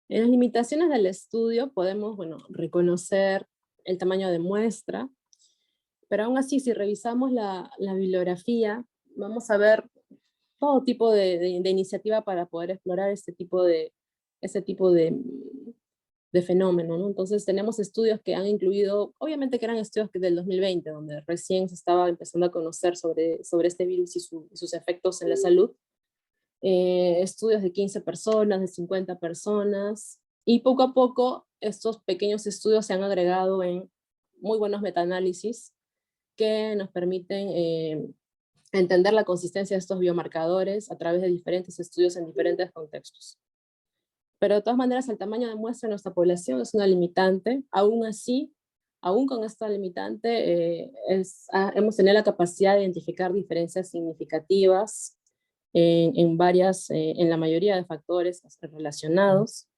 En las limitaciones del estudio podemos, bueno, reconocer el tamaño de muestra, pero aún así, si revisamos la bibliografía, vamos a ver todo tipo de iniciativa para poder explorar este tipo de fenómeno, ¿no? Entonces tenemos estudios que han incluido, obviamente que eran estudios del 2020, donde recién se estaba empezando a conocer sobre este virus y sus efectos en la salud. Estudios de 15 personas, de 50 personas, y poco a poco estos pequeños estudios se han agregado en muy buenos metaanálisis que nos permiten entender la consistencia de estos biomarcadores a través de diferentes estudios en diferentes contextos. Pero de todas maneras, el tamaño de muestra de nuestra población es una limitante. Aún así, aún con esta limitante, hemos tenido la capacidad de identificar diferencias significativas en la mayoría de factores relacionados.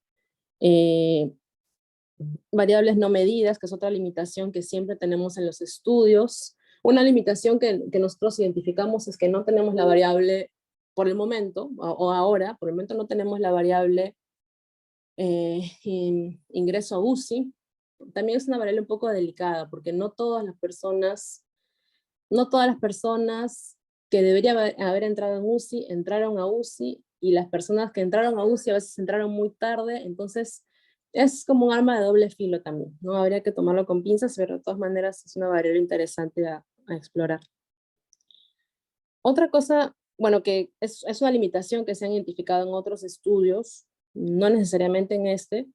Variables no medidas, que es otra limitación que siempre tenemos en los estudios. Una limitación que nosotros identificamos es que no tenemos la variable por el momento, o ahora, por el momento no tenemos la variable ingreso a UCI. También es una variable un poco delicada, porque no todas las personas que deberían haber entrado en UCI, entraron a UCI, y las personas que entraron a UCI a veces entraron muy tarde, entonces es como un arma de doble filo también, ¿no? Habría que tomarlo con pinzas, pero de todas maneras es una variable interesante a explorar. Otra cosa, bueno, que es una limitación que se han identificado en otros estudios, no necesariamente en este,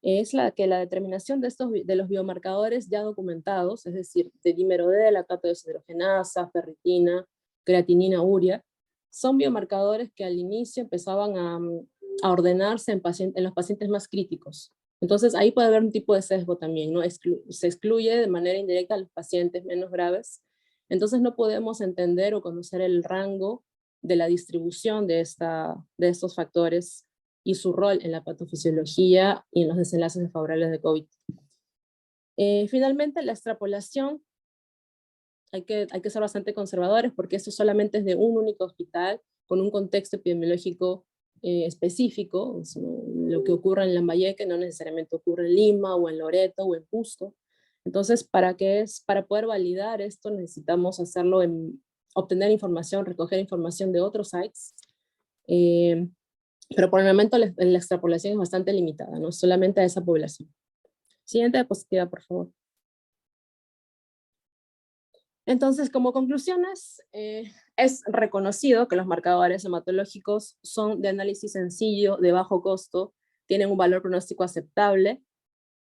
es la determinación de los biomarcadores ya documentados, es decir, de dímero D, lactato deshidrogenasa, ferritina, creatinina, urea, son biomarcadores que al inicio empezaban a ordenarse en los pacientes más críticos. Entonces ahí puede haber un tipo de sesgo también, ¿no? Se excluye de manera indirecta a los pacientes menos graves, entonces no podemos entender o conocer el rango de la distribución de estos factores y su rol en la patofisiología y en los desenlaces desfavorables de COVID. Finalmente, la extrapolación, hay que ser bastante conservadores porque esto solamente es de un único hospital con un contexto epidemiológico específico. Lo que ocurre en Lambayeque no necesariamente ocurre en Lima o en Loreto o en Cusco. Entonces, para poder validar esto necesitamos obtener información, recoger información de otros sites, pero por el momento la extrapolación es bastante limitada, no solamente a esa población. Siguiente diapositiva, por favor. Entonces, como conclusiones, es reconocido que los marcadores hematológicos son de análisis sencillo, de bajo costo, tienen un valor pronóstico aceptable.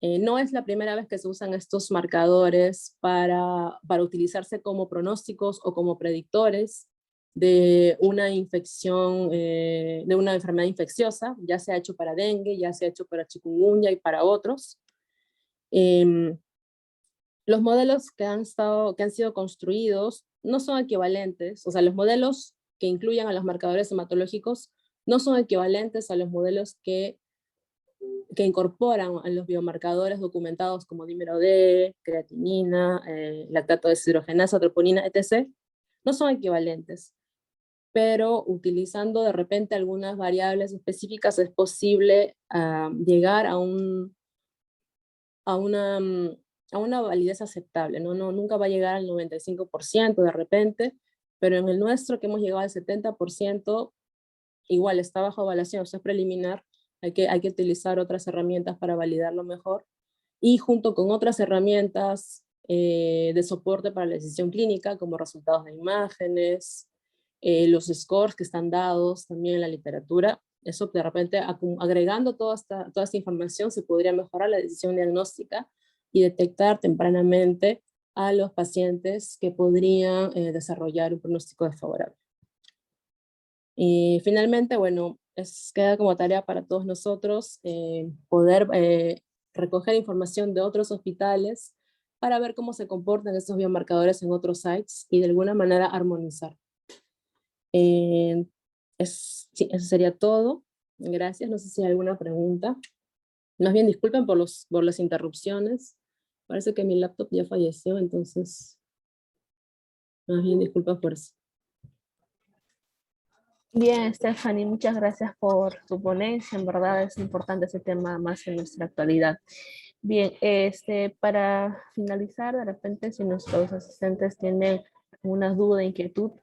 No es la primera vez que se usan estos marcadores para utilizarse como pronósticos o como predictores de una infección, de una enfermedad infecciosa. Ya se ha hecho para dengue, ya se ha hecho para chikungunya y para otros. Los modelos que han sido construidos no son equivalentes, o sea, los modelos que incluyan a los marcadores hematológicos no son equivalentes a los modelos que incorporan a los biomarcadores documentados como dímero D, creatinina, lactato deshidrogenasa, troponina, etc. No son equivalentes, pero utilizando de repente algunas variables específicas es posible llegar a una validez aceptable, ¿no? Nunca va a llegar al 95% de repente, pero en el nuestro que hemos llegado al 70%, igual está bajo evaluación, o sea, es preliminar, hay que utilizar otras herramientas para validarlo mejor, y junto con otras herramientas de soporte para la decisión clínica, como resultados de imágenes, los scores que están dados también en la literatura, eso de repente agregando toda esta información se podría mejorar la decisión diagnóstica y detectar tempranamente a los pacientes que podrían desarrollar un pronóstico desfavorable. Y finalmente, bueno, queda como tarea para todos nosotros poder recoger información de otros hospitales para ver cómo se comportan estos biomarcadores en otros sites y de alguna manera armonizar. Sí, eso sería todo. Gracias, no sé si hay alguna pregunta. Más bien disculpen por las interrupciones. Parece que mi laptop ya falleció, entonces más bien disculpen por eso. Bien, Stephanie, muchas gracias por tu ponencia. En verdad es importante ese tema más en nuestra actualidad. Bien, para finalizar, de repente, si nuestros asistentes tienen una duda, inquietud, por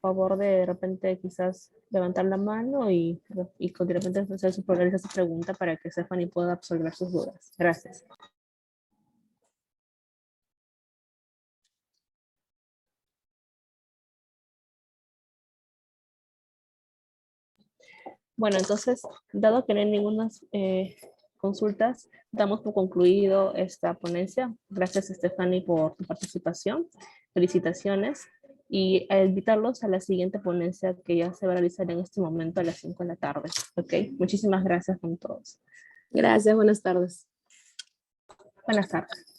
favor de repente quizás levantar la mano y de repente realizar su pregunta para que Stephanie pueda absolver sus dudas. Gracias. Bueno, entonces, dado que no hay ninguna consultas, damos por concluido esta ponencia. Gracias, Stephanie, por tu participación. Felicitaciones. Y a invitarlos a la siguiente ponencia que ya se va a realizar en este momento a las 5 de la tarde. Ok, muchísimas gracias con todos. Gracias, buenas tardes. Buenas tardes.